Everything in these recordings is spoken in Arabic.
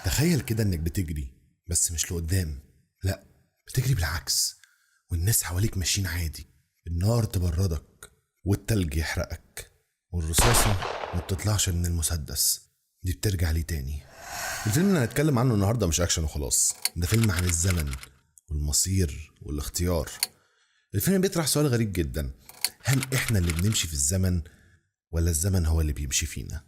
تخيل كده انك بتجري، بس مش لقدام، لا، بتجري بالعكس، والناس حواليك ماشيين عادي. النار تبردك والتلج يحرقك، والرصاصة ما بتطلعش من المسدس، دي بترجع ليه تاني. الفيلم اللي هنتكلم عنه النهاردة مش أكشن وخلاص، ده فيلم عن الزمن والمصير والاختيار. الفيلم بيطرح سؤال غريب جدا: هل إحنا اللي بنمشي في الزمن ولا الزمن هو اللي بيمشي فينا؟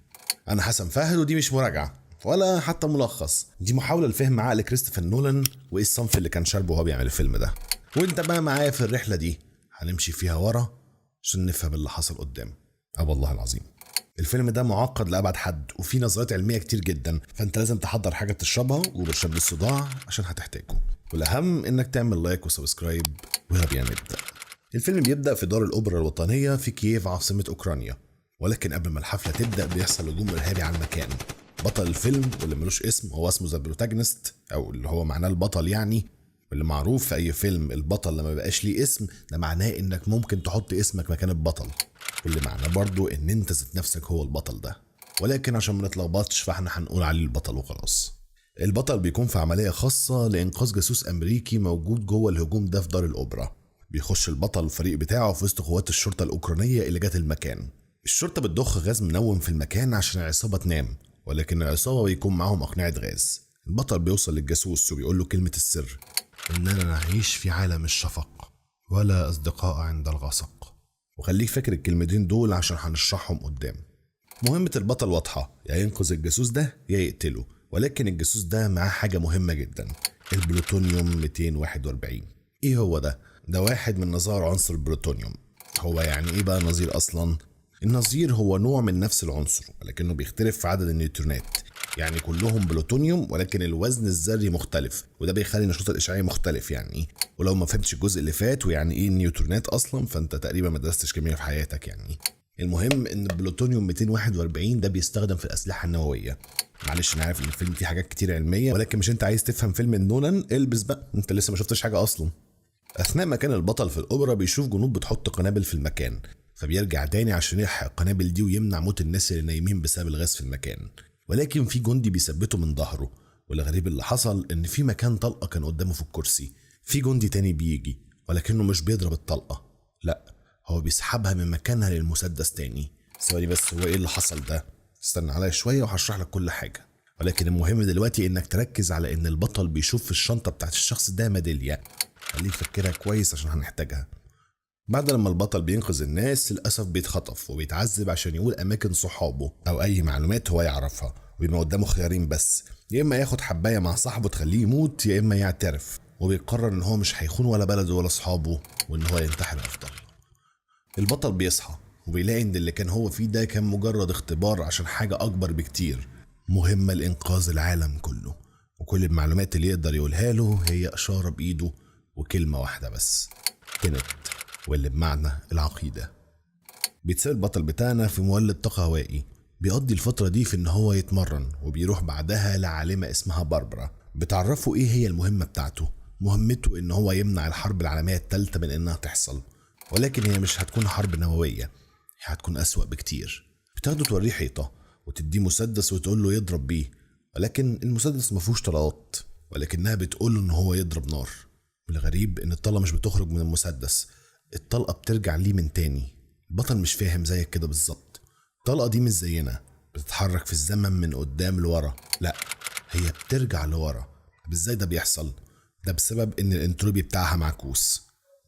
أنا حسن فهد، ودي مش مراجعة ولا حتى ملخص، دي محاولة لفهم عقل كريستوفر نولان وإيه الصنف اللي كان شاربه وهو بيعمل الفيلم ده. وانت بقى معايا في الرحلة دي، هنمشي فيها ورا عشان نفهم اللي حصل قدام. والله العظيم الفيلم ده معقد لأبعد حد، وفيه نظريات علمية كتير جدا، فانت لازم تحضر حاجة تشربها وبرشام للصداع عشان هتحتاجه، والأهم انك تعمل لايك وسبسكرايب. ويلا بينا نبدأ. الفيلم بيبدأ في دار الأوبرا الوطنية في كييف عاصمة أوكرانيا، ولكن قبل ما الحفلة تبدأ بيحصل هجوم إرهابي على المكان. بطل الفيلم واللي ملوش اسم هو اسمه ذا بروتاجنست، أو اللي هو معناه البطل يعني، واللي معروف في أي فيلم البطل لما بيبقاش ليه اسم ده معناه إنك ممكن تحط اسمك مكان البطل، واللي معناه برضو إن أنت ذات نفسك هو البطل ده، ولكن عشان ما نتلخبطش فاحنا هنقول عليه البطل وخلاص. البطل بيكون في عملية خاصة لإنقاذ جاسوس أمريكي موجود جوه الهجوم ده في دار الأوبرا. بيخش البطل والفريق بتاعه في وسط قوات الشرطة الأوكرانية اللي جت المكان. الشرطة بتضخ غاز منوم في المكان عشان العصابة تنام، ولكن العصابة بيكون معاهم أقنعة غاز. البطل بيوصل للجاسوس وبيقول له كلمة السر: إننا نعيش في عالم الشفق ولا أصدقاء عند الغسق. وخليك فاكر الكلمتين دول عشان هنشرحهم قدام. مهمة البطل واضحة: يا ينقذ الجاسوس ده يا يقتله، ولكن الجاسوس ده معاه حاجة مهمة جدا: البلوتونيوم 241. ايه هو ده؟ ده واحد من نظائر عنصر البلوتونيوم. هو يعني ايه بقى نظير اصلا؟ النظير هو نوع من نفس العنصر ولكنه بيختلف في عدد النيوترونات، يعني كلهم بلوتونيوم ولكن الوزن الذري مختلف، وده بيخلي النشاط الاشعاعي مختلف يعني. ولو ما فهمتش الجزء اللي فات ويعني ايه النيوترونات اصلا فانت تقريبا ما درستش كيمياء في حياتك يعني. المهم ان البلوتونيوم 241 ده بيستخدم في الاسلحه النوويه. معلش انا عارف ان الفيلم فيه حاجات كتير علميه، ولكن مش انت عايز تفهم فيلم نولان؟ البس بقى، انت لسه ما شفتش حاجه اصلا. اثناء ما كان البطل في الاوبرا بيشوف جنود بتحط قنابل في المكان، فبيرجع تاني عشان يلحق القنابل دي ويمنع موت الناس اللي نايمين بسبب الغاز في المكان. ولكن في جندي بيثبته من ظهره، والغريب اللي حصل ان في مكان طلقه كان قدامه في الكرسي. في جندي تاني بيجي ولكنه مش بيضرب الطلقه، لا، هو بيسحبها من مكانها للمسدس تاني. ثواني بس، هو ايه اللي حصل ده؟ استنى عليا شويه وهشرح لك كل حاجه. ولكن المهم دلوقتي انك تركز على ان البطل بيشوف في الشنطه بتاعت الشخص ده ميداليه. خليك فكرها كويس عشان هنحتاجها. بعد لما البطل بينقذ الناس للأسف بيتخطف وبيتعذب عشان يقول أماكن صحابه أو أي معلومات هو يعرفها، وبيبقى قدامه خيارين بس: يا إما ياخد حباية مع صاحبه تخليه يموت، يا إما يعترف. وبيقرر إن هو مش هيخون ولا بلده ولا صحابه، وإن هو ينتحر أفضل. البطل بيصحى وبيلاقي إن اللي كان هو فيه ده كان مجرد اختبار عشان حاجة أكبر بكتير، مهمة لإنقاذ العالم كله. وكل المعلومات اللي يقدر يقولها له هي إشارة بإيده وكلمة واحدة بس: تنت، واللي بمعنى العقيدة. بيتساب البطل بتاعنا في مولد طاقة هوائي، بيقضي الفترة دي في ان هو يتمرن، وبيروح بعدها لعالمة اسمها باربرا بتعرفه ايه هي المهمة بتاعته. مهمته ان هو يمنع الحرب العالمية الثالثة من انها تحصل، ولكن هي مش هتكون حرب نووية، هي هتكون اسوأ بكتير. بتاخده توريه حيطة وتديه مسدس وتقول له يضرب بيه، ولكن المسدس مفيهوش طلقات، ولكنها بتقول له ان هو يضرب نار. والغريب ان الطلقة مش بتخرج من المسدس، الطلقة بترجع ليه من تاني. البطل مش فاهم زيك كده بالظبط. الطلقة دي مش زينا بتتحرك في الزمن من قدام لورا، لا، هي بترجع لورا. طب ازاي ده بيحصل؟ ده بسبب ان الانتروبي بتاعها معكوس.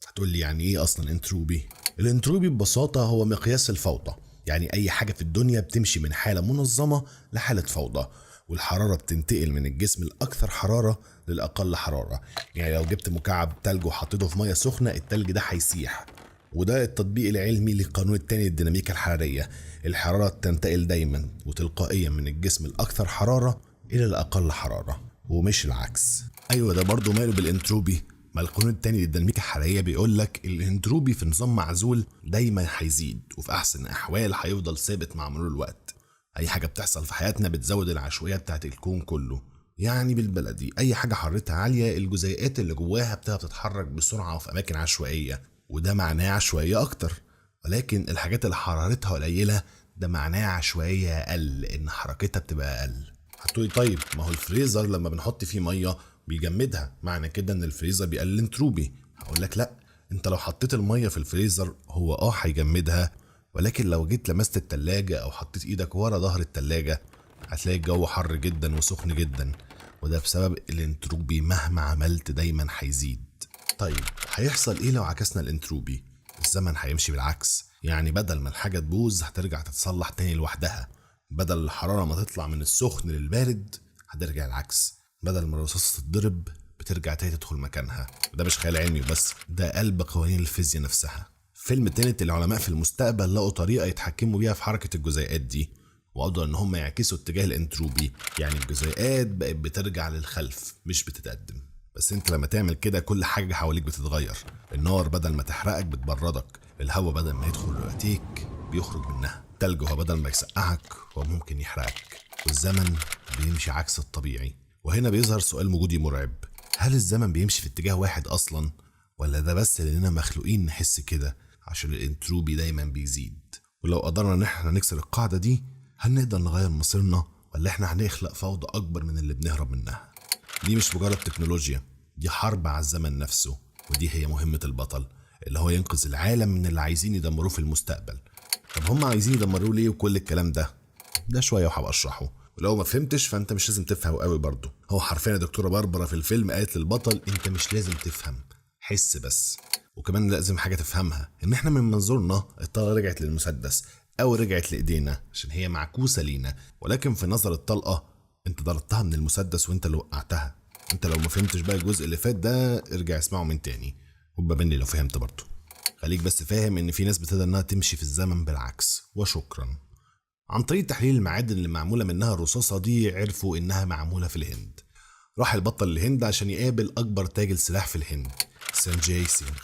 هتقول لي يعني ايه اصلا انتروبي؟ الانتروبي ببساطة هو مقياس الفوضى، يعني اي حاجة في الدنيا بتمشي من حالة منظمة لحالة فوضى، والحرارة بتنتقل من الجسم الأكثر حرارة للأقل حرارة. يعني لو جبت مكعب تلج وحطيته في مية سخنة التلج ده هيسيح، وده التطبيق العلمي للقانون التاني للديناميكا الحرارية. الحرارة تنتقل دايما وتلقائيا من الجسم الأكثر حرارة إلى الأقل حرارة، ومش العكس. أيوة، ده برضو ماله بالانتروبي؟ ما القانون التاني للديناميكا الحرارية بيقولك الانتروبي في نظام معزول دايما هيزيد، وفي أحسن الأحوال هيفضل ثابت مع مرور الوقت. اي حاجه بتحصل في حياتنا بتزود العشوائيه بتاعت الكون كله، يعني بالبلدي اي حاجه حرارتها عاليه الجزيئات اللي جواها بتتحرك بسرعه وفي اماكن عشوائيه، وده معناه عشوائيه اكتر. ولكن الحاجات اللي حرارتها قليله ده معناه عشوائيه اقل، لان حركتها بتبقى اقل. هتقولي طيب ما هو الفريزر لما بنحط فيه ميه بيجمدها، معنى كده ان الفريزر بيقلل انتروبي. هقول لك لا، انت لو حطيت الميه في الفريزر هو هيجمدها، ولكن لو جيت لمست التلاجة او حطيت ايدك ورا ظهر التلاجة هتلاقي الجو حر جدا وسخن جدا، وده بسبب الانتروبي مهما عملت دايما هيزيد. طيب هيحصل ايه لو عكسنا الانتروبي؟ الزمن هيمشي بالعكس، يعني بدل ما الحاجة تبوظ هترجع تتصلح تاني لوحدها، بدل الحرارة ما تطلع من السخن للبارد هترجع العكس، بدل ما الرصاصة تتضرب بترجع تاني تدخل مكانها. وده مش خيال علمي بس، ده قلب قوانين الفيزياء نفسها. فيلم تينت العلماء في المستقبل لقوا طريقة يتحكموا بيها في حركة الجزيئات دي، وقدروا ان هم يعكسوا اتجاه الانتروبي، يعني الجزيئات بقت بترجع للخلف مش بتتقدم. بس انت لما تعمل كده كل حاجة حواليك بتتغير، النار بدل ما تحرقك بتبردك، الهواء بدل ما يدخل رئتيك بيخرج منها، التلج هو بدل ما يسقعك هو ممكن يحرقك، والزمن بيمشي عكس الطبيعي. وهنا بيظهر سؤال وجودي مرعب، هل الزمن بيمشي في اتجاه واحد اصلا، ولا ده بس لاننا مخلوقين نحس كده عشان الانتروبي دايما بيزيد؟ ولو قدرنا ان احنا نكسر القاعدة دي هل نقدر نغير مصيرنا، ولا احنا هنخلق فوضى اكبر من اللي بنهرب منها؟ دي مش مجرد تكنولوجيا، دي حرب على الزمن نفسه، ودي هي مهمة البطل اللي هو ينقذ العالم من اللي عايزين يدمروه في المستقبل. طب هم عايزين يدمروه ليه وكل الكلام ده شوية وهبقى اشرحه، ولو ما فهمتش فانت مش لازم تفهم قوي برضه. هو حرفيا دكتورة باربرا في الفيلم قالت للبطل انت مش لازم تفهم، حس بس. وكمان لازم حاجة تفهمها، ان احنا من منظورنا الطلقة رجعت للمسدس او رجعت لايدينا عشان هي معكوسة لينا، ولكن في نظر الطلقة انت ضربتها من المسدس وانت اللي وقعتها. انت لو ما فهمتش بقى الجزء اللي فات ده ارجع اسمعه من تاني، وبقى مني لو فهمت برضه. خليك بس فاهم ان في ناس بتقدر انها تمشي في الزمن بالعكس. وشكرا. عن طريق تحليل المعادن اللي معمولة منها الرصاصة دي عرفوا انها معمولة في الهند. راح البطل الهند عشان يقابل اكبر تاجر سلاح في الهند، سانجاي سينغ،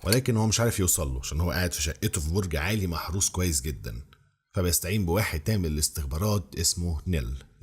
ولكن هو مش عارف يوصل له عشان هو قاعد في شقته في برج عالي محروس كويس جدا. فبيستعين بواحد تعمل الاستخبارات اسمه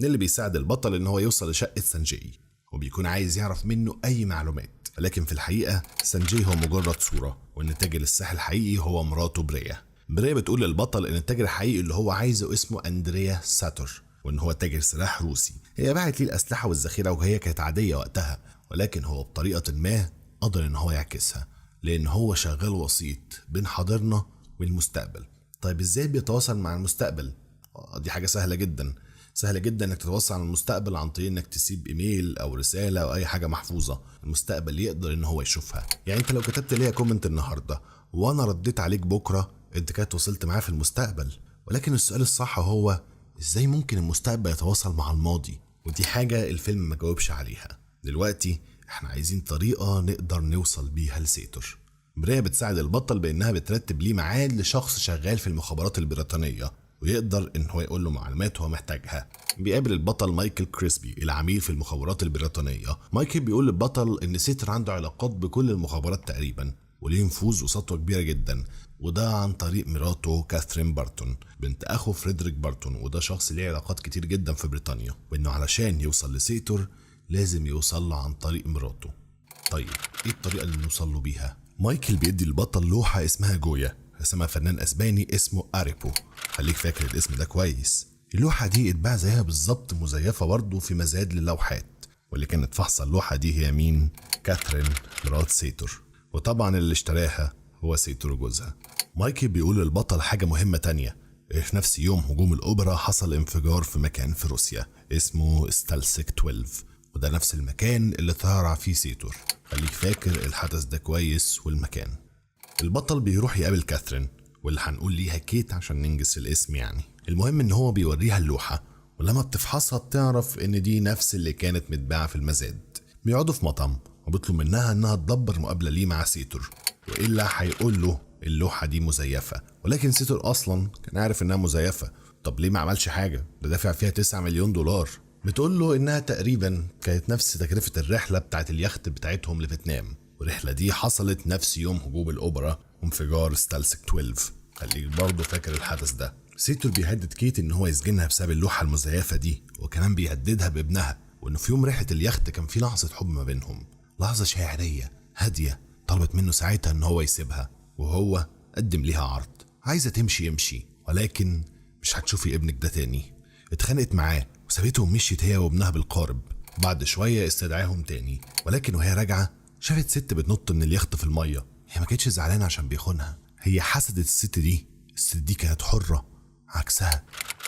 نيل بيساعد البطل ان هو يوصل لشقة سانجاي، وبيكون عايز يعرف منه اي معلومات، لكن في الحقيقة سانجاي هو مجرد صورة، وان تاجر السلاح الحقيقي هو مراته بريا بتقول للبطل ان التاجر الحقيقي اللي هو عايزه اسمه اندريا ساتور، وان هو تاجر سلاح روسي. هي باعت ليه الاسلحة والذخيرة وهي كانت عادية وقتها، ولكن هو بطريقة ما قدر ان هو يعكسها، لان هو شغال وسيط بين حاضرنا والمستقبل. طيب ازاي بيتواصل مع المستقبل؟ دي حاجة سهلة جدا، سهل جدا انك تتوصل على المستقبل عن طريق انك تسيب ايميل او رسالة او اي حاجة محفوظة المستقبل يقدر ان هو يشوفها. يعني انت لو كتبت ليا كومنت النهاردة وانا رديت عليك بكرة انت كده وصلت معاه في المستقبل. ولكن السؤال الصح هو ازاي ممكن المستقبل يتواصل مع الماضي؟ ودي حاجة الفيلم ما جاوبش عليها. دلوقتي احنا عايزين طريقة نقدر نوصل بيها لسيتور. بريا بتساعد البطل بانها بترتب ليه ميعاد لشخص شغال في المخابرات البريطانية ويقدر ان هو يقول له معلومات هو محتاجها. بيقابل البطل مايكل كريسبي العميل في المخابرات البريطانية. مايكل بيقول للبطل ان سيتر عنده علاقات بكل المخابرات تقريبا، وليه نفوذ وسطوة كبيرة جدا، وده عن طريق مراته كاثرين بارتون بنت اخو فريدريك بارتون، وده شخص ليه علاقات كتير جدا في بريطانيا، وانه علشان يوصل لسيتور لازم يوصل له عن طريق مراته. طيب ايه الطريقة اللي نوصل له بيها؟ مايكل بيدي البطل لوحة اسمها جويا، رسمها فنان اسباني اسمه اريبو، خليك فاكر الاسم ده كويس. اللوحة دي اتباع زيها بالظبط مزيفة برضه في مزاد للوحات، واللي كانت فحصة اللوحة دي هي مين؟ كاثرين مرات سيتور، وطبعا اللي اشتراها هو سيتور جوزها. مايكل بيقول للبطل حاجة مهمة تانية، في نفس يوم هجوم الأوبرا حصل انفجار في مكان في روسيا اسمه ستالسيك 12، وده نفس المكان اللي تهرع فيه سيتور. خليك فاكر الحدث ده كويس والمكان. البطل بيروح يقابل كاثرين واللي هنقول ليها كيت عشان ننجز الاسم يعني. المهم ان هو بيوريها اللوحة، ولما بتفحصها بتعرف ان دي نفس اللي كانت متباعة في المزاد. بيقعدوا في مطعم وبيطلب منها انها تدبر مقابلة ليه مع سيتور، وإلا هيقول له اللوحة دي مزيفة، ولكن سيتور اصلا كان عارف انها مزيفة. طب ليه ما عملش حاجة؟ ده دافع فيها 9 مليون دولار. بتقول له انها تقريبا كانت نفس تكلفة الرحلة بتاعت اليخت بتاعتهم لفيتنام، والرحلة دي حصلت نفس يوم هجوم الأوبرا وانفجار ستالسيك 12. خليك برضه فاكر الحدث ده. سيتور بيهدد كيت ان هو يسجنها بسبب اللوحة المزيفة دي، وكمان بيهددها بابنها، وانه في يوم رحلة اليخت كان في لحظة حب ما بينهم، لحظة شاعرية هادية. طلبت منه ساعتها ان هو يسيبها، وهو قدم ليها عرض، عايزة تمشي يمشي، ولكن مش هتشوفي ابنك ده تاني. اتخانقت معاه وسابتهم ومشيت هي وابنها بالقارب. بعد شوية استدعاهم تاني، ولكن وهي راجعة شافت ست بتنط من اليخت في المية. هي ما كانتش زعلانة عشان بيخونها، هي حسدت الست دي. الست دي كانت حرة، عكسها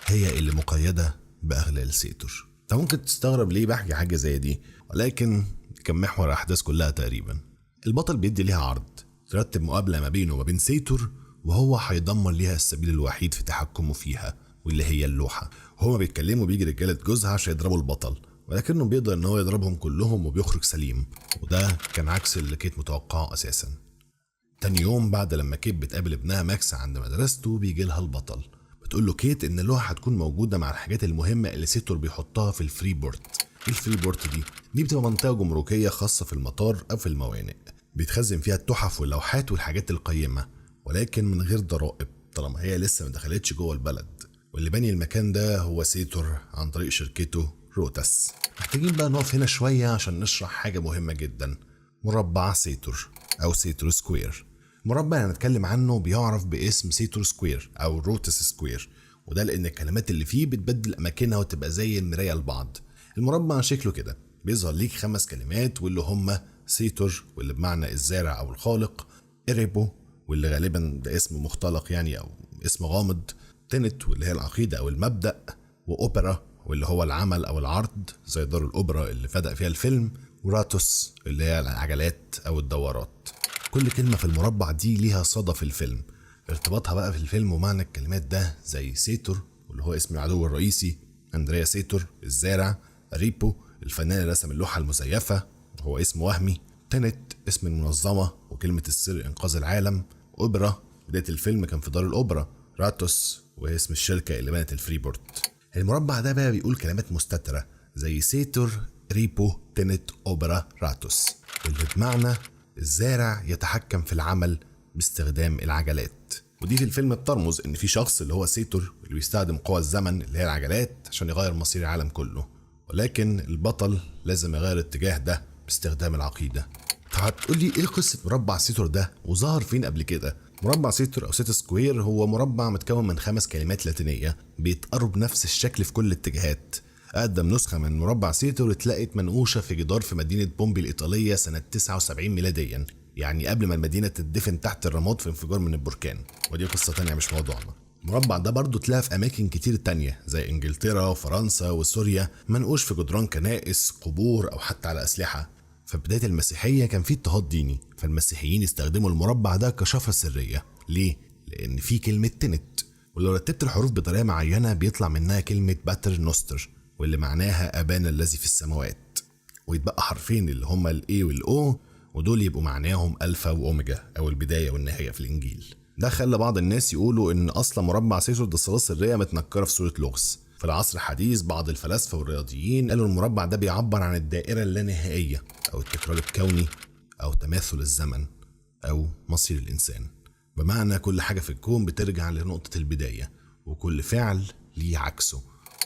هي اللي مقيدة بأغلال سيتور. انت ممكن تستغرب ليه بحكي حاجة زي دي، ولكن كان محور الأحداث كلها تقريبا. البطل بيدي ليها عرض ترتب مقابلة ما بينه وما بين سيتور، وهو هيدمر ليها السبيل الوحيد في تحكمه فيها، واللي هي اللوحة. هما بيتكلموا بيجي رجالة جوزها عشان يضربوا البطل، ولكنه بيقدر ان هو يضربهم كلهم وبيخرج سليم، وده كان عكس اللي كيت متوقعه اساسا. تاني يوم بعد لما كيت بتقابل ابنها ماكس عند مدرسته بيجي لها البطل، بتقول له كيت ان اللوحة هتكون موجودة مع الحاجات المهمة اللي سيتور بيحطها في الفري بورت. الفري بورت دي بتبقى منطقة جمركية خاصة في المطار او في الموانئ، بيتخزن فيها التحف واللوحات والحاجات القيمة، ولكن من غير ضرائب طالما هي لسه ما دخلتش جوه البلد. واللي بني المكان ده هو سيتور عن طريق شركته روتاس. محتاجين بقى نقف هنا شوية عشان نشرح حاجة مهمة جدا، مربع سيتور أو سيتور سكوير. المربع اللي هنتكلم عنه بيعرف باسم سيتور سكوير أو روتاس سكوير، وده لأن الكلمات اللي فيه بتبدل أماكنها وتبقى زي المراية لبعض. المربع شكله كده بيظهر ليك 5 كلمات، واللي هما سيتور واللي بمعنى الزارع أو الخالق، إريبو واللي غالبا ده اسم مختلق يعني أو اسم غامض، تنت واللي هي العقيدة أو المبدأ، وأوبرا واللي هو العمل أو العرض زي دار الأوبرا اللي بدأ فيها الفيلم، وراتوس اللي هي العجلات أو الدورات. كل كلمة في المربع دي ليها صدى في الفيلم، ارتباطها بقى في الفيلم ومعنى الكلمات ده زي سيتور واللي هو اسم العدو الرئيسي، أندريا سيتور الزارع، ريبو الفنان اللي رسم اللوحة المزيفة وهو اسم وهمي، تنت اسم المنظمة وكلمة السر إنقاذ العالم، أوبرا بداية الفيلم كان في دار الأوبرا، راتوس واسم الشركة اللي بنت الفري بورت. المربع ده بقى بيقول كلمات مستترة زي سيتور، ريبو، تنت، أوبرا، راتوس، واللي بمعنى الزارع يتحكم في العمل باستخدام العجلات. ودي في الفيلم بترمز ان في شخص اللي هو سيتور اللي بيستخدم قوى الزمن اللي هي العجلات عشان يغير مصير العالم كله، ولكن البطل لازم يغير الاتجاه ده باستخدام العقيدة. هتقول لي ايه قصة مربع سيتور ده وظهر فين قبل كده؟ مربع سيتور او سيت سكوير هو مربع متكون من 5 كلمات لاتينية بيتقروا بنفس الشكل في كل الاتجاهات. اقدم نسخة من مربع سيتور اتلقت منقوشة في جدار في مدينة بومبي الإيطالية سنة 79 ميلاديا، يعني قبل ما المدينة تدفن تحت الرماد في انفجار من البركان، ودي قصة تانية مش موضوعنا. المربع ده برضو اتلاقى في أماكن كتير تانية زي إنجلترا وفرنسا وسوريا، منقوش في جدران كنائس، قبور أو حتى على أسلحة. في بداية المسيحية كان في اضطهاد ديني، فالمسيحيين استخدموا المربع ده كشفرة سرية. ليه؟ لأن في كلمة تنت، ولو رتبت الحروف بطريقة معينة بيطلع منها كلمة باتر نوستر واللي معناها أبانا الذي في السماوات، ويتبقى حرفين اللي هما الإي والأو، ودول يبقوا معناهم ألفا وأوميجا أو البداية والنهاية في الإنجيل. ده خلى بعض الناس يقولوا إن أصلا مربع سيتور ده صلاة سرية متنكرة في سورة لغز. في العصر الحديث بعض الفلاسفة والرياضيين قالوا المربع ده بيعبر عن الدائرة اللانهائية أو التكرار الكوني أو تماثل الزمن أو مصير الإنسان، بمعنى كل حاجة في الكون بترجع لنقطة البداية وكل فعل ليه عكسه،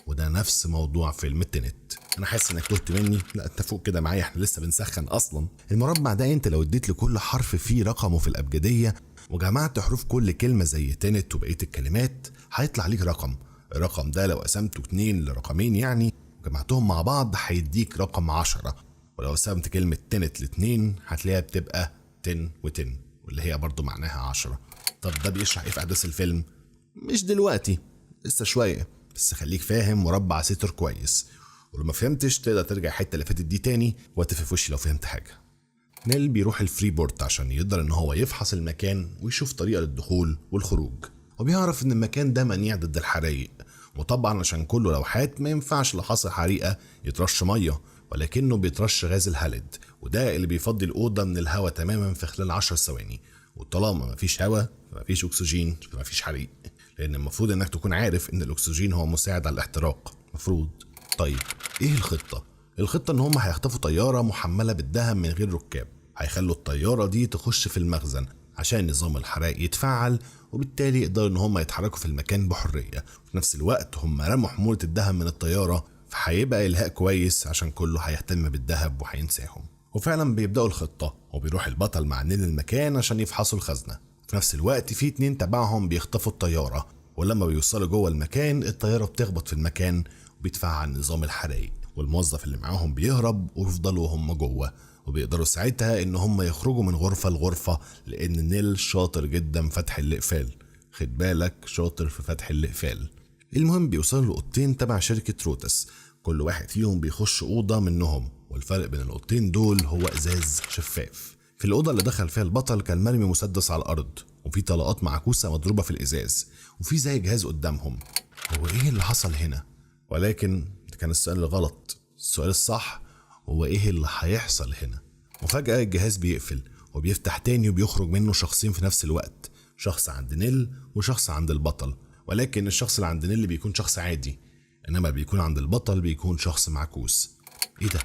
وده نفس موضوع فيلم تنت. انا حاسس انك تهت مني، لا انت فوق كده معايا، احنا لسه بنسخن اصلا. المربع ده انت لو اديت لكل حرف فيه رقمه في الابجديه وجمعت حروف كل كلمه زي تنت وبقيه الكلمات هيطلع ليك رقم. الرقم ده لو قسمته 2 لرقمين يعني وجمعتهم مع بعض هيديك رقم 10، ولو قسمت كلمه تنت ل2 هتلاقيها بتبقى 10 و10 واللي هي برضو معناها 10. طب ده بيشرح ايه في احداث الفيلم؟ مش دلوقتي، لسه شويه، بس خليك فاهم مربع سيتور كويس، ولما فهمتش تقدر ترجع الحته اللي فاتت دي تاني وتفهم في وشي لو فهمت حاجه. نيل بيروح الفري بورت عشان يقدر ان هو يفحص المكان ويشوف طريقه للدخول والخروج، وبيعرف ان المكان ده منيع ضد الحرايق، وطبعا عشان كله لوحات ما ينفعش لو حصل حريقه يترش ميه، ولكنه بيترش غاز الهاليد، وده اللي بيفضي الاوضه من الهواء تماما في خلال 10 ثواني، وطالما مفيش هواء فمفيش اكسجين فمفيش حريق، لان المفروض انك تكون عارف ان الاكسجين هو مساعد على الاحتراق مفروض. طيب ايه الخطه؟ الخطه ان هم هيخطفوا طياره محمله بالذهب من غير ركاب، هيخلوا الطياره دي تخش في المخزن عشان نظام الحرائق يتفعل، وبالتالي يقدروا ان هم يتحركوا في المكان بحريه. وفي نفس الوقت هم رموا حموله الذهب من الطياره، فهيبقى الهاء كويس عشان كله هيهتم بالذهب وهينساهم. وفعلا بيبداوا الخطه، وبيروح البطل مع نيل المكان عشان يفحصوا الخزنه. في نفس الوقت في 2 تبعهم بيخطفوا الطياره، ولما بيوصلوا جوه المكان الطياره بتخبط في المكان بيتفعل نظام الحرايق، والموظف اللي معاهم بيهرب ويفضلوا هم جوه، وبيقدروا ساعتها ان هم يخرجوا من غرفة لغرفة، لان نيل شاطر جدا في فتح الاقفال. خد بالك، شاطر في فتح الاقفال. المهم بيوصلوا لأوضتين تبع شركة روتس، كل واحد فيهم بيخش أوضة منهم، والفرق بين الأوضتين دول هو إزاز شفاف. في الأوضة اللي دخل فيها البطل كان مرمي مسدس على الأرض، وفي طلقات معكوسة مضروبة في الإزاز، وفي زي جهاز قدامهم. هو إيه اللي حصل هنا؟ ولكن ده كان السؤال الغلط. السؤال الصح هو إيه اللي هيحصل هنا؟ وفجأة الجهاز بيقفل وبيفتح تاني، وبيخرج منه شخصين في نفس الوقت، شخص عند نيل وشخص عند البطل. ولكن الشخص اللي عند نيل بيكون شخص عادي، انما بيكون عند البطل بيكون شخص معكوس. ايه ده؟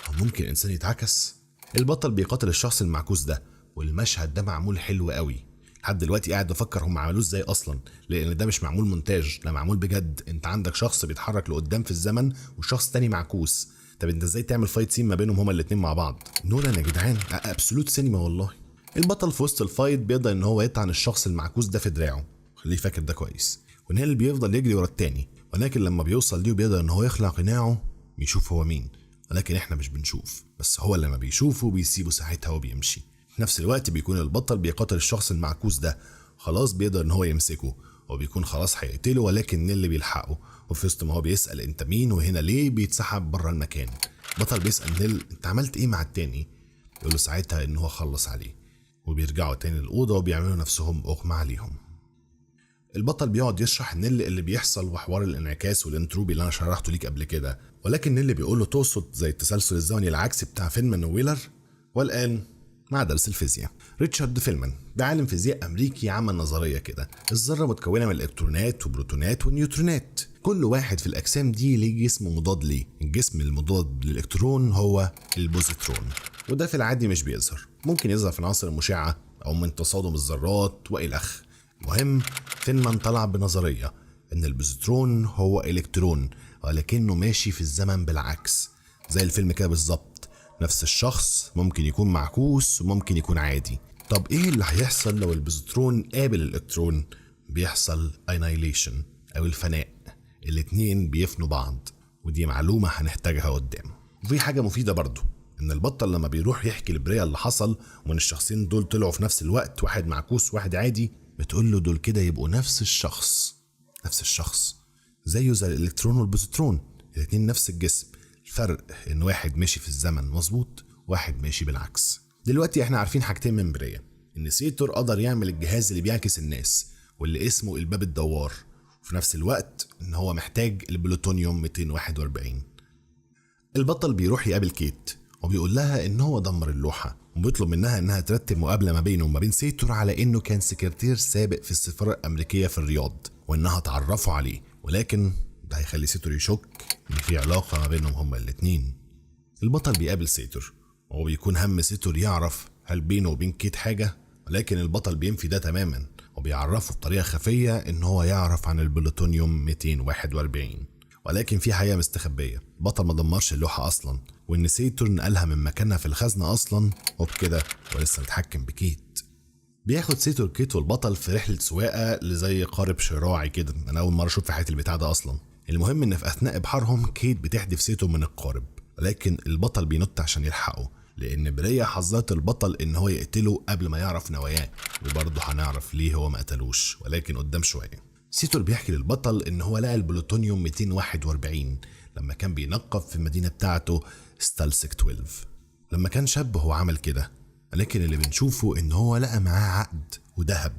هو ممكن انسان يتعكس؟ البطل بيقاتل الشخص المعكوس ده، والمشهد ده معمول حلو قوي. لحد دلوقتي قاعد بفكر هم عملوه ازاي اصلا، لان ده مش معمول مونتاج، ده معمول بجد. انت عندك شخص بيتحرك لقدام في الزمن وشخص تاني معكوس. طب انت ازاي تعمل فايت سين ما بينهم هما الاتنين مع بعض؟ نولان يا جدعان، ابسولوت سينما والله. البطل في وسط الفايت بيقدر ان هو يطعن الشخص المعكوس ده في دراعه، خليه فاكر ده كويس. ونيل بيفضل يجري ورا التاني، ولكن لما بيوصل ليه بيقدر ان هو يخلع قناعه بيشوف هو مين، ولكن احنا مش بنشوف، بس هو لما بيشوفه بيسيبه ساعتها وبيمشي. في نفس الوقت بيكون البطل بيقاتل الشخص المعكوس ده، خلاص بيقدر ان هو يمسكه وبيكون خلاص هيقتله، ولكن نيل بيلحقه، وفي وسط ما هو بيسأل انت مين وهنا ليه بيتسحب بره المكان. البطل بيسأل نيل انت عملت ايه مع التاني؟ يقول له ساعتها ان هو خلص عليه، وبيرجعوا تاني الأوضة وبيعملوا نفسهم أغمى عليهم. البطل بيقعد يشرح نيل اللي بيحصل وحوار الانعكاس والانتروبي اللي انا شرحته ليك قبل كده، ولكن نيل بيقول له تقصد زي التسلسل الزمني العكسي بتاع فيلمان وويلر. والآن مع درس الفيزياء. ريتشارد فيلمان ده عالم فيزياء أمريكي عمل نظرية كده، الذرة متكونة من الإلكترونات وبروتونات ونيوترونات، كل واحد في الأجسام دي ليه جسم مضاد ليه. الجسم المضاد للإلكترون هو البوزيترون، وده في العادي مش بيظهر، ممكن يظهر في العناصر المشعة أو من تصادم الذرات وإلخ. المهم فيلمان طلع بنظرية إن البوزيترون هو إلكترون، ولكنه ماشي في الزمن بالعكس، زي الفيلم كده بالظبط. نفس الشخص ممكن يكون معكوس وممكن يكون عادي. طب ايه اللي هيحصل لو البوزيترون قابل الالكترون؟ بيحصل اينايليشن او الفناء، الاتنين بيفنوا بعض، ودي معلومة هنحتاجها قدام. وفي حاجة مفيدة برضو، ان البطل لما بيروح يحكي لبريا اللي حصل وان الشخصين دول طلعوا في نفس الوقت، واحد معكوس وواحد عادي، بتقول له دول كده يبقوا نفس الشخص. نفس الشخص زيه زي الالكترون والبوزيترون، الاتنين نفس الجسم، الفرق ان واحد ماشي في الزمن مظبوط، واحد ماشي بالعكس. دلوقتي احنا عارفين حاجتين من بريا، ان سيتور قدر يعمل الجهاز اللي بيعكس الناس واللي اسمه الباب الدوار، وفي نفس الوقت ان هو محتاج البلوتونيوم 241. البطل بيروح يقابل كيت وبيقول لها ان هو دمر اللوحة، وبيطلب منها انها ترتب مقابلة ما بينه وما بين سيتور على انه كان سكرتير سابق في السفارة الامريكية في الرياض، وانها تعرفه عليه، ولكن ده هيخلي سيتور يشك ان في علاقة ما بينهم هما الاتنين. البطل بيقابل سيتور وهو بيكون هم سيتور يعرف هل بينه وبين كيت حاجة، ولكن البطل بينفي ده تماما وبيعرفه بطريقة خفية ان هو يعرف عن البلوتونيوم 241، ولكن في حقيقة مستخبية. البطل ما دمرش اللوحة اصلا، وان سيتور نقلها من مكانها في الخزنة اصلا، وبكده ولسه متحكم بكيت. بياخد سيتور كيت والبطل في رحلة سواقة لزي قارب شراعي كده، انا اول مرة اشوف في حياتي البتاع ده اصلا. المهم ان في اثناء ابحارهم كيت بتحدف سيتور من القارب، ولكن البطل بينط عشان يلحقه، لان بريا حذرت البطل ان هو يقتله قبل ما يعرف نواياه، وبرضه هنعرف ليه هو ما قتلوش ولكن قدام شوية. سيتور بيحكي للبطل ان هو لقى البلوتونيوم 241 لما كان بينقب في المدينة بتاعته ستالسك 12. لما كان شاب هو عمل كده، ولكن اللي بنشوفه ان هو لقى معاه عقد وذهب،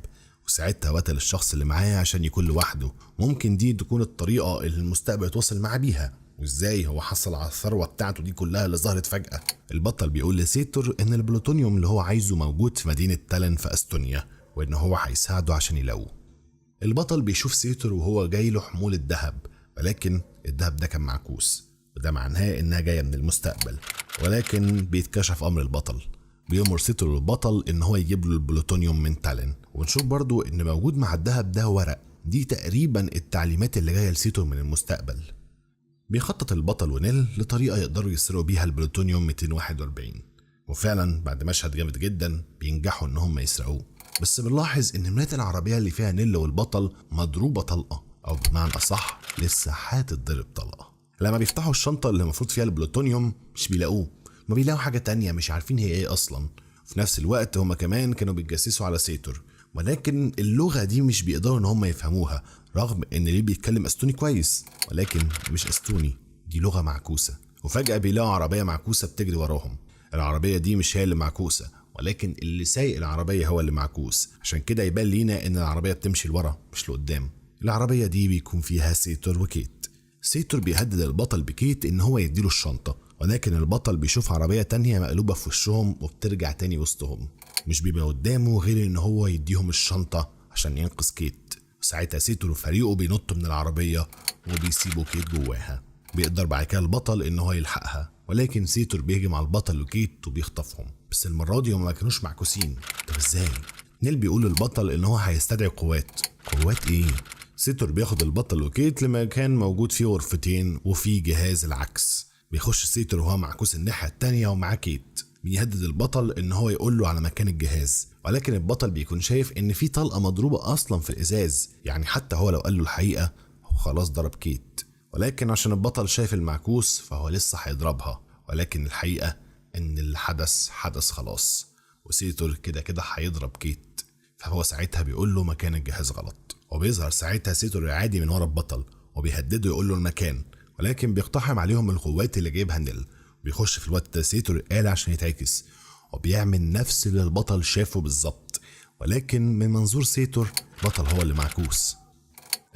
وساعتها قتل الشخص اللي معاه عشان يكون لوحده. ممكن دي تكون الطريقة اللي المستقبل يتواصل معاه بيها، وازاي هو حصل على الثروة بتاعته دي كلها اللي ظهرت فجأة. البطل بيقول لسيتور ان البلوتونيوم اللي هو عايزه موجود في مدينة تالن في استونيا، وان هو هيساعده عشان يلاقوه. البطل بيشوف سيتور وهو جاي له حمولة ذهب، ولكن الذهب ده كان معكوس، وده معناه انها جاية من المستقبل. ولكن بيتكشف امر البطل، بيأمر سيتور البطل ان هو يجيب له البلوتونيوم من تالن، ونشوف برضو ان موجود مع الذهب ده ورق، دي تقريبا التعليمات اللي جاية لسيتور من المستقبل. بيخطط البطل ونيل لطريقة يقدروا يسرقوا بيها البلوتونيوم 241، وفعلا بعد مشهد جامد جدا بينجحوا ان هم يسرقوه. بس بنلاحظ ان مراية العربية اللي فيها نيل والبطل مضروبة طلقة، او بمعنى اصح لسه هتتضرب طلقة. لما بيفتحوا الشنطة اللي المفروض فيها البلوتونيوم مش بيلاقوه، ما بيلاقوا حاجة تانية مش عارفين هي ايه اصلا. في نفس الوقت هما كمان كانوا بيتجسسوا على سيتور، ولكن اللغة دي مش بيقدروا ان هما يفهموها، رغم ان ليه بيتكلم استوني كويس، ولكن مش استوني، دي لغة معكوسة. وفجأة بيلاقوا عربية معكوسة بتجري وراهم. العربية دي مش هي اللي معكوسة، ولكن اللي سايق العربية هو اللي معكوس، عشان كده يبان لينا ان العربية بتمشي لورا مش لقدام. العربية دي بيكون فيها سيتور وكيت. سيتور بيهدد البطل بكيت ان هو يديله الشنطة، ولكن البطل بيشوف عربية تانية مقلوبة في وشهم وبترجع تاني وسطهم. مش بيبقى قدامه غير ان هو يديهم الشنطة عشان ينقذ كيت. وساعتها سيتور وفريقه بينطوا من العربية وبيسيبوا كيت جواها. بيقدر بعد كده البطل ان هو يلحقها، ولكن سيتور بيهجم على البطل وكيت وبيخطفهم. بس المرة دي هم ما كانوش معكوسين. طب ازاي؟ نيل بيقول للبطل ان هو هيستدعي قوات ايه؟ سيتور بياخد البطل وكيت لمكان موجود فيه غرفتين وفيه جهاز العكس. بيخش سيتور وهو معكوس الناحية التانية ومعاه كيت. بيهدد البطل ان هو يقول له على مكان الجهاز، ولكن البطل بيكون شايف ان في طلقة مضروبة اصلا في الازاز، يعني حتى هو لو قال له الحقيقة هو خلاص ضرب كيت. ولكن عشان البطل شايف المعكوس فهو لسه هيضربها، ولكن الحقيقة ان اللي حدث خلاص، وسيتور كده هيضرب كيت. فهو ساعتها بيقول له مكان الجهاز غلط، وبيظهر ساعتها سيتور العادي من ورا البطل وبيهدده يقول له المكان، ولكن بيقتحم عليهم القوات اللي جايبها نيل. بيخش في الوقت ده سيتور الآلة عشان يتعكس، وبيعمل نفس اللي البطل شافه بالظبط، ولكن من منظور سيتور البطل هو اللي معكوس.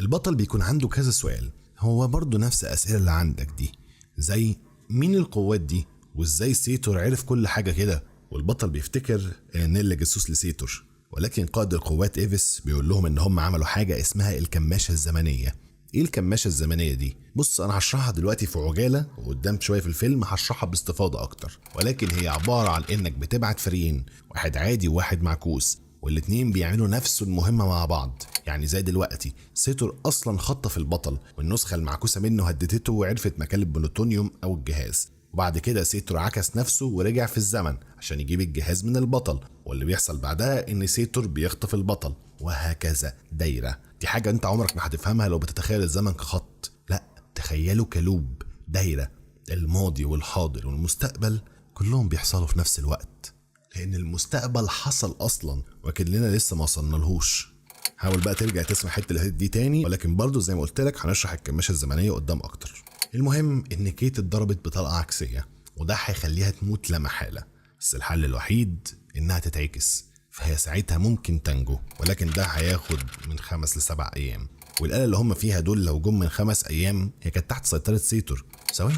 البطل بيكون عنده كذا سؤال، هو برضه نفس الأسئلة اللي عندك دي، زي مين القوات دي وازاي سيتور عرف كل حاجة كده. والبطل بيفتكر ان نيل جاسوس لسيتور، ولكن قائد القوات ايفيس بيقول لهم ان هم عملوا حاجة اسمها الكماشة الزمنية. ايه الكماشة الزمنية دي؟ بص انا هشرحها دلوقتي في عجالة، وقدام شوية في الفيلم هشرحها باستفاضة اكتر، ولكن هي عبارة عن انك بتبعت فريقين، واحد عادي وواحد معكوس، والاتنين بيعملوا نفس المهمة مع بعض. يعني زي دلوقتي سيتور اصلا خطف البطل، والنسخة المعكوسة منه هددته وعرفت مكان البلوتونيوم او الجهاز، وبعد كده سيتور عكس نفسه ورجع في الزمن عشان يجيب الجهاز من البطل، واللي بيحصل بعدها ان سيتور بيخطف البطل، وهكذا دايرة. دي حاجة انت عمرك ما هتفهمها لو بتتخيل الزمن كخط، لا تخيله كلوب، دايرة. الماضي والحاضر والمستقبل كلهم بيحصلوا في نفس الوقت، لان المستقبل حصل اصلا وكلنا لسه ما وصلنالهوش. حاول بقى ترجع تسمع حته دي تاني، ولكن برضو زي ما قلت لك هنشرح الكماشة الزمنية قدام اكتر. المهم ان كيت اتضربت بطلقة عكسية، وده هيخليها تموت لا محالة، بس الحل الوحيد انها تتعكس، فهي ساعتها ممكن تنجو، ولكن ده هياخد من 5 ل7 ايام. والآلة اللي هم فيها دول لو جم من 5 ايام هي كانت تحت سيطرة سيتور. ثواني،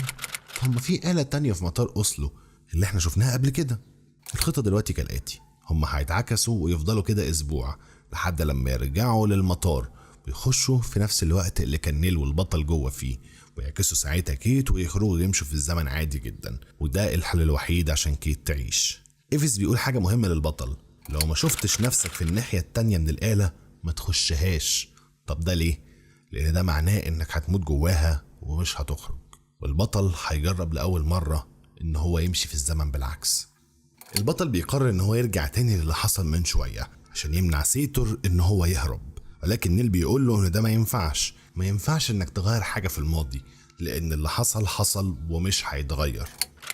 هم في آلة تانية في مطار اوسلو اللي احنا شفناها قبل كده. الخطة دلوقتي كالآتي، هم هيتعكسوا ويفضلوا كده اسبوع لحد لما يرجعوا للمطار، ويخشوا في نفس الوقت اللي كان نيل والبطل جوه فيه، ويعكسوا ساعتها كيت ويخرجوا يمشوا في الزمن عادي جدا، وده الحل الوحيد عشان كيت تعيش. ايفيس بيقول حاجة مهمة للبطل، لو ما شفتش نفسك في الناحية التانية من الآلة ما تخشهاش. طب ده ليه؟ لأن ده معناه إنك هتموت جواها ومش هتخرج. والبطل هيجرب لأول مرة إن هو يمشي في الزمن بالعكس. البطل بيقرر إن هو يرجع تاني للي حصل من شوية عشان يمنع سيتور إن هو يهرب، ولكن نيل بيقول له إن ده ما ينفعش إنك تغير حاجة في الماضي، لأن اللي حصل ومش هيتغير.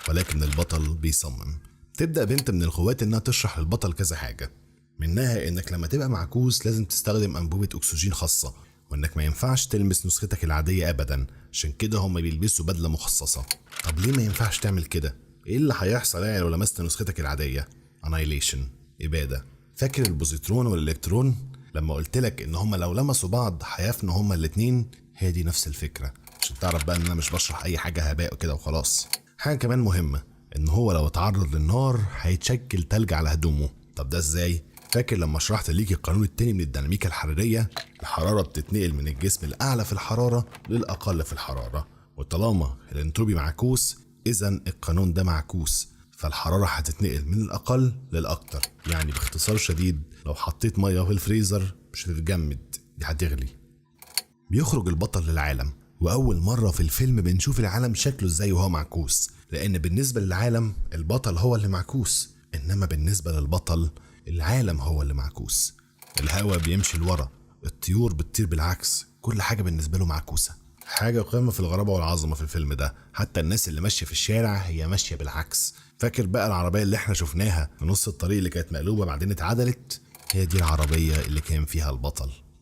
ولكن البطل بيصمم. تبدأ بنت من القوات إنها تشرح للبطل كذا حاجة، منها إنك لما تبقى معكوس لازم تستخدم أنبوبة أكسجين خاصة، وإنك ما ينفعش تلمس نسختك العادية أبدا، عشان كده هم بيلبسوا بدلة مخصصة. طب ليه ما ينفعش تعمل كده؟ إيه اللي هيحصل يعني لو لمست نسختك العادية؟ Annihilation، إبادة. فاكر البوزيترون والإلكترون؟ لما قلتلك إن هم لو لمسوا بعض هيفنوا هما الاتنين، هي دي نفس الفكرة، عشان تعرف بقى إن أنا مش بشرح أي حاجة هباء وكده وخلاص. حاجة كمان مهمة، إن هو لو اتعرض للنار هيتشكل تلج على هدومه. طب ده إزاي؟ فاكر لما شرحت ليك القانون التاني من الديناميكا الحرارية؟ الحرارة بتتنقل من الجسم الأعلى في الحرارة للأقل في الحرارة، وطالما الانتروبي معكوس إذا القانون ده معكوس، فالحرارة هتتنقل من الأقل للأكتر. يعني باختصار شديد لو حطيت مية في الفريزر مش هتتجمد، دي هتغلي. بيخرج البطل للعالم، وأول مرة في الفيلم بنشوف العالم شكله ازاي وهو معكوس، لأن بالنسبة للعالم البطل هو اللي معكوس، إنما بالنسبة للبطل العالم هو اللي معكوس. الهواء بيمشي لورا، الطيور بتطير بالعكس، كل حاجة بالنسبة له معكوسة. حاجة قمة في الغرابة والعظمة في الفيلم ده. حتى الناس اللي ماشية في الشارع هي ماشية بالعكس. فاكر بقى العربية اللي احنا شفناها في نص الطريق اللي كانت مقلوبة بعدين اتعدلت؟ هي دي العربية اللي كان فيها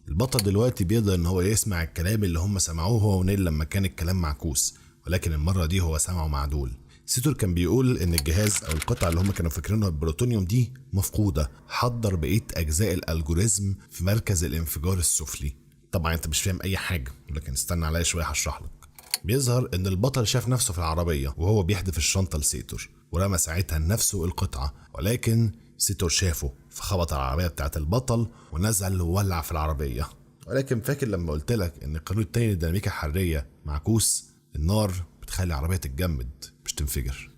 البطل دلوقتي بيقدر ان هو يسمع الكلام اللي هم سمعوه هو ونيل لما كان الكلام معكوس، ولكن المرة دي هو سمعه معدول. سيتور كان بيقول ان الجهاز او القطعة اللي هم كانوا فاكرينها البروتونيوم دي مفقودة. حضر بقية اجزاء الالجوريزم في مركز الانفجار السفلي. طبعا انت مش فاهم اي حاجة، لكن استنى عليا شوية هشرح لك. بيظهر ان البطل شاف نفسه في العربية وهو بيحدف الشنطة لسيتور، ورمى ساعتها لنفسه القطعة، ولكن سيتور شافه فخبط على العربية بتاعت البطل ونزل وولع في العربية. ولكن فاكر لما قلت لك ان القانون التاني للديناميكا الحرارية معكوس؟ النار بتخلي العربية تتجمد مش تنفجر.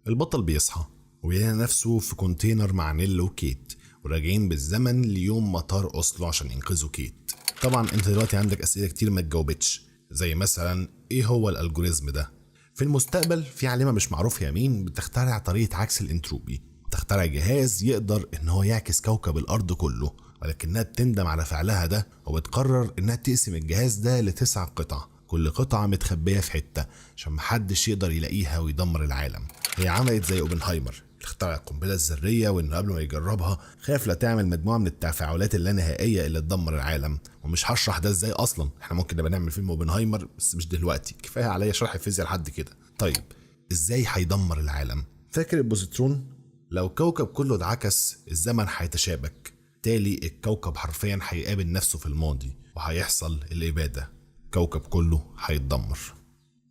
البطل بيصحى وبيلاقي نفسه في كونتينر مع نيل وكيت، وراجعين بالزمن ليوم مطار اوسلو عشان ينقذوا كيت. طبعا انت دلوقتي عندك اسئله كتير ما تجاوبتش، زي مثلا ايه هو الالجوريزم ده؟ في المستقبل في عالمه مش معروف هي مين بتخترع طريقه عكس الانتروبي، بتخترع جهاز يقدر ان هو يعكس كوكب الارض كله، ولكنها بتندم على فعلها ده وبتقرر انها تقسم الجهاز ده ل9 قطع، كل قطعه متخبيه في حته عشان محدش يقدر يلاقيها ويدمر العالم. هي عملت زي اوبنهايمر اللي اخترع القنبله الذريه، وانه قبل ما يجربها خاف لا تعمل مجموعه من التفاعلات اللانهائيه اللي تدمر العالم. ومش هشرح ده ازاي اصلا، احنا ممكن نبقى نعمل فيلم اوبنهايمر بس مش دلوقتي، كفايه عليا شرح الفيزياء لحد كده. طيب ازاي هيدمر العالم؟ فاكر البوزيترون؟ لو الكوكب كله اتعكس الزمن هيتشابك، بالتالي الكوكب حرفيا هيقابل نفسه في الماضي وهيحصل الاباده، الكوكب كله هيتدمر.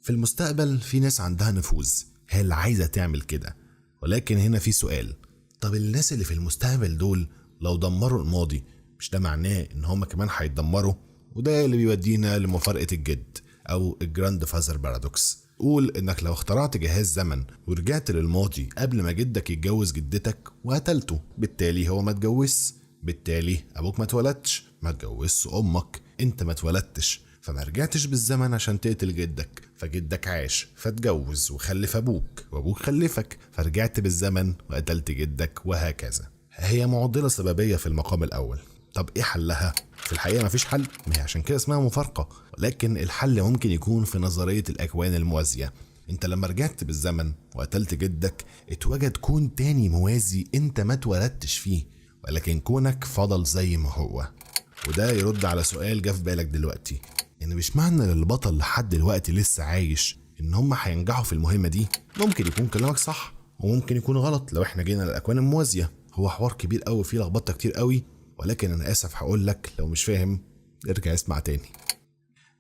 في المستقبل في ناس عندها نفوذ هي اللي عايزه تعمل كده، ولكن هنا في سؤال، طب الناس اللي في المستقبل دول لو دمروا الماضي مش ده معناه ان هم كمان هيتدمروا؟ وده اللي بيودينا لمفارقة الجد او الجراند فازر بارادوكس. قول انك لو اخترعت جهاز زمن ورجعت للماضي قبل ما جدك يتجوز جدتك وقتلته، بالتالي هو ما اتجوزش، بالتالي ابوك ما اتولدش، ما اتجوزش امك، انت ما اتولدتش، فما رجعتش بالزمن عشان تقتل جدك، فجدك عاش فاتجوز وخلف ابوك، وابوك خلفك فرجعت بالزمن وقتلت جدك، وهكذا. هي معضلة سببية في المقام الاول. طب ايه حلها؟ في الحقيقة مفيش حل، ما هي عشان كده اسمها مفارقة، ولكن الحل ممكن يكون في نظرية الاكوان الموازية. انت لما رجعت بالزمن وقتلت جدك اتوجد كون تاني موازي انت ما اتولدتش فيه، ولكن كونك فضل زي ما هو. وده يرد على سؤال جه في بالك دلوقتي، ان مش معنى ان البطل لحد دلوقتي لسه عايش ان هم هينجحوا في المهمة دي. ممكن يكون كلامك صح وممكن يكون غلط لو احنا جينا للاكوان الموازية، هو حوار كبير قوي فيه لخبطه كتير قوي، ولكن انا اسف هقول لك لو مش فاهم ارجع اسمع تاني.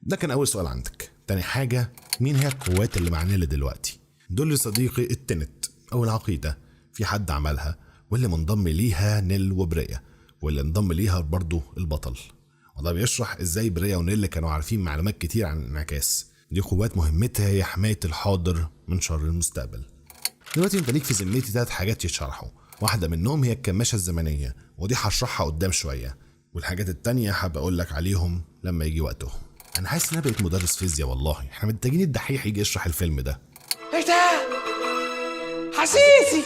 ده كان اول سؤال عندك. تاني حاجة، مين هي القوات اللي مع نيل دلوقتي؟ دول يا صديقي التنت او العقيدة، في حد عملها واللي منضم ليها نيل وبريا، واللي انضم ليها برضه البطل. وده بيشرح ازاي بريا ونيل كانوا عارفين معلومات كتير عن الانعكاس. دي قوات مهمتها هي حماية الحاضر من شر المستقبل. دلوقتي انت ليك في ذمتي 3 حاجات يتشرحوا، واحدة منهم هي الكماشة الزمنية ودي هشرحها قدام شوية، والحاجات التانية هبقى اقول لك عليهم لما يجي وقتهم. انا حاسس ان انا بقيت مدرس فيزياء والله، احنا محتاجين الدحيح يجي يشرح الفيلم ده. ايه ده؟ حسيسي.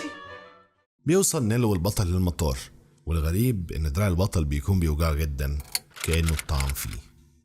بيوصل نيل والبطل للمطار، والغريب ان دراع البطل بيكون بيوجعه جدا كأنه اتطعن فيه.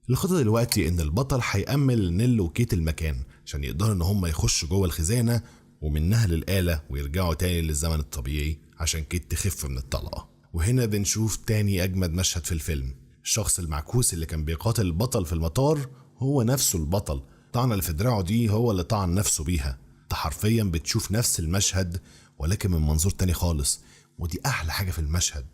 الخطة دلوقتي ان البطل هيأمل نيل وكيت المكان عشان يقدروا ان هم يخشوا جوه الخزانة ومنها للآلة ويرجعوا تاني للزمن الطبيعي عشان كيت تخف من الطلقة. وهنا بنشوف تاني أجمد مشهد في الفيلم، الشخص المعكوس اللي كان بيقاتل البطل في المطار هو نفسه البطل، طعنة اللي في دراعه دي هو اللي طعن نفسه بيها. انت حرفيا بتشوف نفس المشهد ولكن من منظور تاني خالص، ودي أحلى حاجة في المشهد.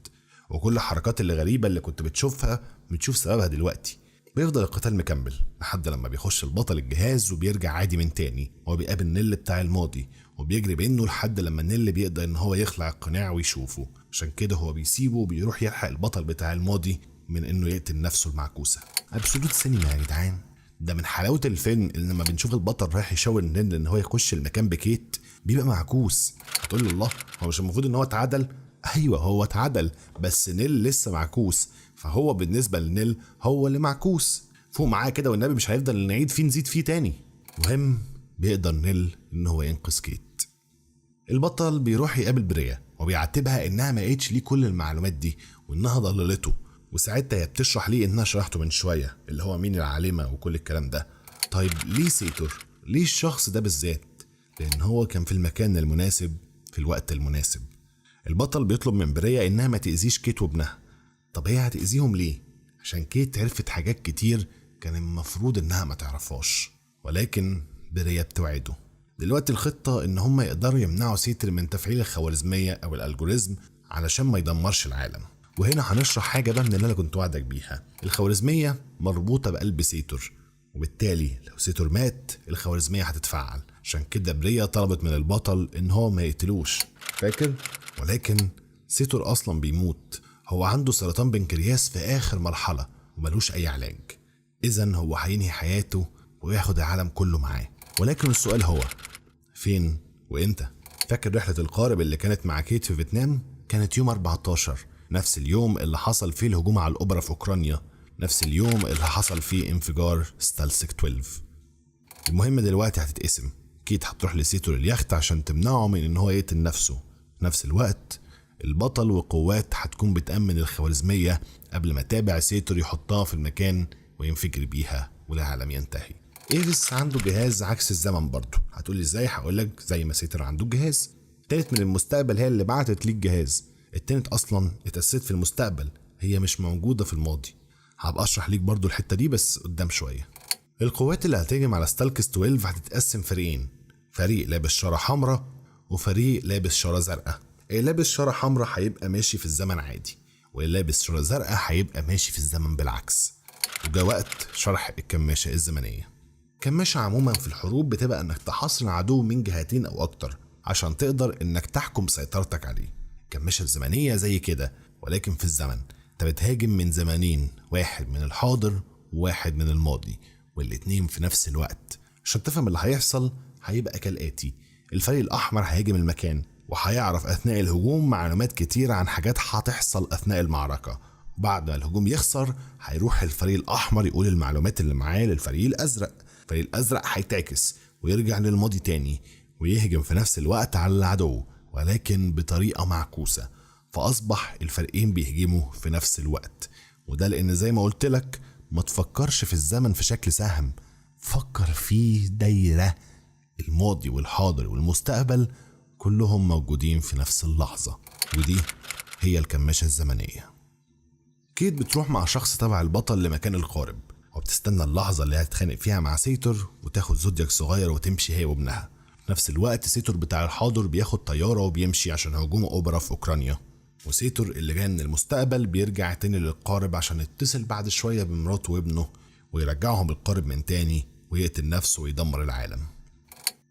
وكل الحركات اللي غريبة اللي كنت بتشوفها بتشوف سببها دلوقتي. بيفضل القتال مكمل لحد لما بيخش البطل الجهاز وبيرجع عادي من تاني، وهو بيقابل نيل بتاع الماضي وبيجري بينه لحد لما نيل بيقدر ان هو يخلع القناع ويشوفه، عشان كده هو بيسيبه وبيروح يلحق البطل بتاع الماضي من انه يقتل نفسه المعكوسة. ابسولوت سينما يا جدعان. ده من حلاوة الفيلم ان لما بنشوف البطل رايح يشاور نيل ان هو يخش المكان بكيت بيبقى معكوس. هتقول له الله، هو مش المفروض ان هو اتعدل؟ ايوه هو اتعدل، بس نيل لسه معكوس، فهو بالنسبة لنيل هو اللي معكوس. فوق معاه كده والنبي، مش هيفضل نعيد فيه نزيد فيه تاني. مهم بيقدر نيل ان هو ينقذ كيت. البطل بيروح يقابل بريا وبيعاتبها انها ما قالتش ليه كل المعلومات دي وانها ضللته، وساعتها هي بتشرح ليه انها شرحته من شويه اللي هو مين العالمه وكل الكلام ده. طيب ليه سيتور؟ ليه الشخص ده بالذات؟ لأن هو كان في المكان المناسب في الوقت المناسب. البطل بيطلب من بريا إنها ما تأذيش كيت وابنها. طب هي هتأذيهم ليه؟ عشان كيت عرفت حاجات كتير كان المفروض إنها ما تعرفهاش، ولكن بريا بتوعده. دلوقتي الخطة إن هم يقدروا يمنعوا سيتر من تفعيل الخوارزمية أو الألجوريزم علشان ما يدمرش العالم. وهنا هنشرح حاجة بقى من اللي أنا كنت وعدك بيها. الخوارزمية مربوطة بقلب سيتور، وبالتالي لو سيتور مات الخوارزمية هتتفعل. عشان كده بريا طلبت من البطل إن هو ما يقتلوش، فاكر؟ ولكن سيتور أصلا بيموت، هو عنده سرطان بنكرياس في آخر مرحلة وملوش أي علاج. إذن هو هينهي حياته وياخد العالم كله معاه. ولكن السؤال هو فين وإمتى؟ فاكر رحلة القارب اللي كانت مع كيت في فيتنام؟ كانت يوم 14، نفس اليوم اللي حصل فيه الهجوم على الأوبرا في أوكرانيا، نفس اليوم اللي حصل فيه انفجار ستالسك 12. المهم دلوقتي هتتقسم. كيت هتروح لسيتور اليخت عشان تمنعه من ان هو يقتل نفسه. في نفس الوقت البطل وقوات هتكون بتأمن الخوارزمية قبل ما تابع سيتور يحطها في المكان وينفجر بيها والعالم ينتهي. ايريس عنده جهاز عكس الزمن برضه. هتقولي ازاي؟ هقولك زي ما سيتور عنده جهاز. تالت من المستقبل هي اللي بعتت ليك جهاز. التالت اصلا اتأسست في المستقبل، هي مش موجودة في الماضي. هبقى اشرح ليك برضه الحتة دي بس قدام شوية. القوات اللي هتهجم على ستالكس 12 هتتقسم فريقين، فريق لابس شارة حمراء وفريق لابس شارة زرقاء. اللي لابس شارة حمراء هيبقى ماشي في الزمن عادي، واللي لابس شارة زرقاء هيبقى ماشي في الزمن بالعكس. وده وقت شرح الكماشة الزمنية. الكماشة عموما في الحروب بتبقى انك تحاصر العدو من جهتين او اكتر عشان تقدر انك تحكم سيطرتك عليه. الكماشة الزمنية زي كده، ولكن في الزمن انت بتهاجم من زمانين، واحد من الحاضر وواحد من الماضي، والاتنين في نفس الوقت. عشان تفهم اللي هيحصل هيبقى كالآتي: الفريق الأحمر هيهاجم المكان وهيعرف أثناء الهجوم معلومات كتير عن حاجات هتحصل أثناء المعركة. وبعد ما الهجوم يخسر هيروح الفريق الأحمر يقول المعلومات اللي معاه للفريق الأزرق. الفريق الأزرق هيتعكس ويرجع للماضي تاني ويهجم في نفس الوقت على العدو، ولكن بطريقة معكوسة. فأصبح الفريقين بيهجموا في نفس الوقت. وده لأن زي ما قلت لك ما تفكرش في الزمن في شكل سهم، فكر فيه دايرة. الماضي والحاضر والمستقبل كلهم موجودين في نفس اللحظة، ودي هي الكماشة الزمنية. كيت بتروح مع شخص تبع البطل لمكان القارب، وبتستنى اللحظة اللي هتتخانق فيها مع سيتور وتاخد زودياك صغير وتمشي هي وابنها. في نفس الوقت سيتور بتاع الحاضر بياخد طيارة وبيمشي عشان هجوم أوبرا في أوكرانيا، وسيتور اللي جاي من المستقبل بيرجع تاني للقارب عشان يتصل بعد شوية بمراته وابنه ويرجعهم القارب من تاني ويقتل نفسه ويدمر العالم.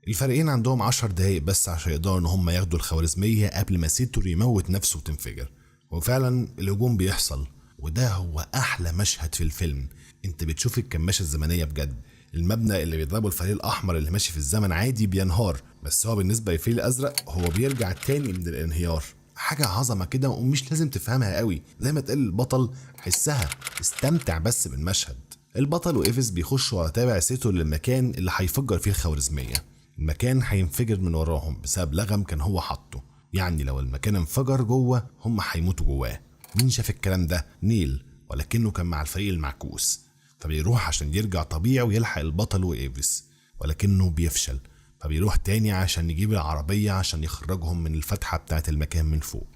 الفريقين عندهم 10 دقايق بس عشان يقدروا ان هم ياخدوا الخوارزمية قبل ما سيتور يموت نفسه وتنفجر. وفعلا الهجوم بيحصل، وده هو احلى مشهد في الفيلم. انت بتشوف الكماشة الزمنية بجد. المبنى اللي بيضربه الفريق الاحمر اللي ماشي في الزمن عادي بينهار، بس هو بالنسبة للفريق الازرق هو بيرجع تاني من الانهيار. حاجة عظمة كده ومش لازم تفهمها قوي، زي ما تقول البطل حسها، استمتع بس بالمشهد. البطل وإيفيس بيخشوا على تابع سيتور للمكان اللي هيفجر فيه الخوارزمية. المكان هينفجر من وراهم بسبب لغم كان هو حاطه، يعني لو المكان انفجر جوه هم هيموتوا جواه. مين شاف الكلام ده؟ نيل، ولكنه كان مع الفريق المعكوس، فبيروح عشان يرجع طبيعي ويلحق البطل وإيفيس، ولكنه بيفشل. فبيروح تاني عشان يجيب العربية عشان يخرجهم من الفتحة بتاعة المكان من فوق.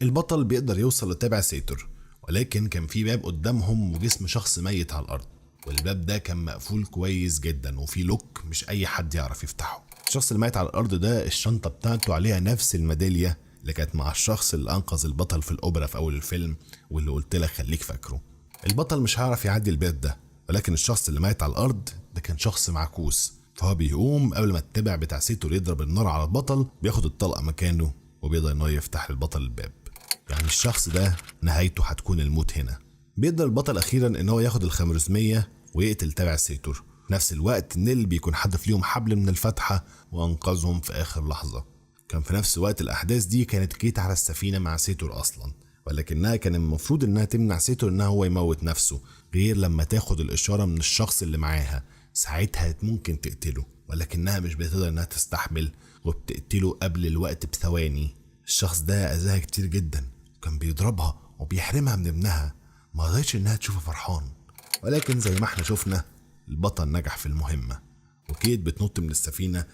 البطل بيقدر يوصل لتابع سيتور، ولكن كان في باب قدامهم وجسم شخص ميت على الأرض، والباب ده كان مقفول كويس جدا وفي لوك مش أي حد يعرف يفتحه. الشخص اللي ميت على الأرض ده الشنطة بتاعته عليها نفس الميدالية اللي كانت مع الشخص اللي أنقذ البطل في الأوبرا في أول الفيلم، واللي قلت لك خليك فاكره. البطل مش هيعرف يعدي الباب ده، ولكن الشخص اللي ميت على الأرض ده كان شخص معكوس، فهو بيقوم قبل ما التابع بتاع سيتور يضرب النار على البطل، بياخد الطلقة مكانه وبيقدر انه يفتح للبطل الباب. يعني الشخص ده نهايته هتكون الموت هنا. بيقدر البطل اخيرا ان هو ياخد الخوارزمية ويقتل تابع سيتور. في نفس الوقت نيل بيكون حدف ليهم حبل من الفتحة وانقذهم في اخر لحظة. كان في نفس وقت الاحداث دي كانت كيت على السفينة مع سيتور اصلا، ولكنها كان المفروض انها تمنع سيتور انها هو يموت نفسه، غير لما تاخد الاشارة من الشخص اللي معاها، ساعتها ممكن تقتله، ولكنها مش بتقدر انها تستحمل وبتقتله قبل الوقت بثواني. الشخص ده اذاها كتير جدا وكان بيضربها وبيحرمها من ابنها، ما قدرتش انها تشوفه فرحان. ولكن زي ما احنا شفنا البطل نجح في المهمة، وكيت بتنط من السفينة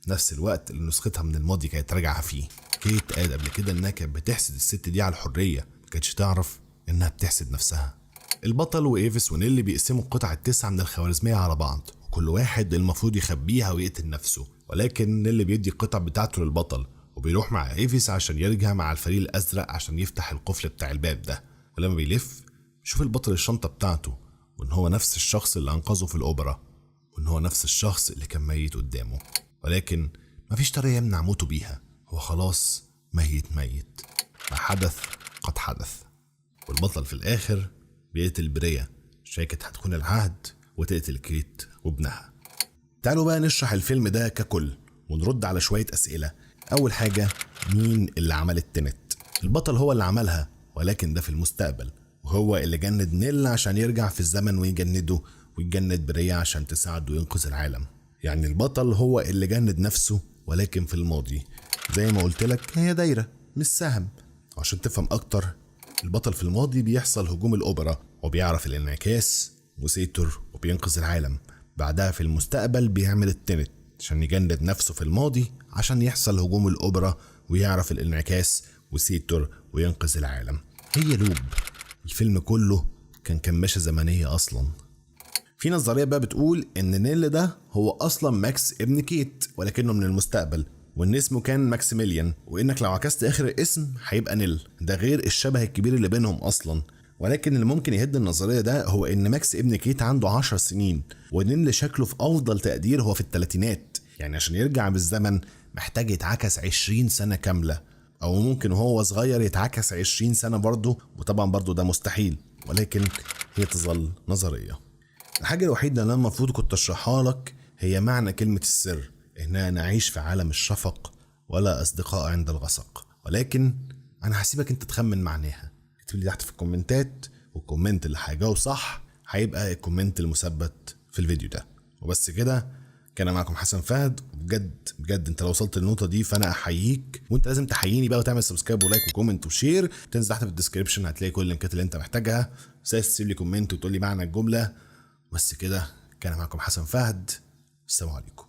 نفس الوقت اللي نسختها من الماضي كانت راجعة فيه. كيت قالت قبل كده انها كانت بتحسد الست دي على الحرية، مكانتش تعرف انها بتحسد نفسها. البطل وإيفيس ونيلي بيقسموا القطع التسعة من الخوارزمية على بعض، وكل واحد المفروض يخبيها ويقتل نفسه، ولكن نيلي بيدي القطع بتاعته للبطل وبيروح مع إيفيس عشان يرجع مع الفريق الأزرق عشان يفتح القفل بتاع الباب ده. ولما بيلف بيشوف البطل الشنطة بتاعته، وإن هو نفس الشخص اللي أنقذه في الأوبرا، وإن هو نفس الشخص اللي كان ميت قدامه، ولكن مفيش طريقة يمنع موته بيها، هو خلاص ميت. ما حدث قد حدث. والبطل في الآخر بيقتل بريا شاكت هتكون العهد وتقتل كيت وابنها. تعالوا بقى نشرح الفيلم ده ككل ونرد على شوية أسئلة. أول حاجة، مين اللي عمل التنت؟ البطل هو اللي عملها، ولكن ده في المستقبل، وهو اللي جند نيل عشان يرجع في الزمن ويجنده، ويجند بريا عشان تساعده وينقذ العالم. يعني البطل هو اللي جند نفسه، ولكن في الماضي. زي ما قلت لك هي دايرة مش سهم. عشان تفهم أكتر، البطل في الماضي بيحصل هجوم الأوبرا وبيعرف الانعكاس وسيتر وبينقذ العالم. بعدها في المستقبل بيعمل التنت عشان يجند نفسه في الماضي عشان يحصل هجوم الأوبرا ويعرف الانعكاس وسيتر وينقذ العالم. هي لوب. الفيلم كله كان كماشة زمنية أصلا. في نظرية بقى بتقول إن نيل ده هو أصلا ماكس ابن كيت، ولكنه من المستقبل، وإن اسمه كان ماكسيميليان، وإنك لو عكست آخر الاسم هيبقى نيل. ده غير الشبه الكبير اللي بينهم أصلا. ولكن اللي ممكن يهد النظرية ده هو إن ماكس ابن كيت عنده 10 سنين، ونيل شكله في أفضل تقدير هو في الثلاثينات. يعني عشان يرجع بالزمن محتاج يتعكس 20 سنة كاملة، أو ممكن وهو صغير يتعكس 20 سنة برضه، وطبعا برضه ده مستحيل، ولكن هي تظل نظرية. الحاجة الوحيدة اللي أنا المفروض كنت أشرحها لك هي معنى كلمة السر، إننا نعيش في عالم الشفق ولا أصدقاء عند الغسق، ولكن أنا هسيبك أنت تخمن معناها. اكتب لي تحت في الكومنتات، والكومنت اللي هيجاوب صح هيبقى الكومنت المثبت في الفيديو ده. وبس كده، كان معكم حسن فهد. بجد انت لو وصلت للنقطة دي فانا احييك، وانت لازم تحييني بقى وتعمل سبسكرايب ولايك وكومنت وشير. تنزل تحت في الديسكريبشن هتلاقي كل اللينكات اللي انت محتاجها. تسيب لي كومنت وتقول لي معنى الجملة. بس كده، كان معكم حسن فهد. السلام عليكم.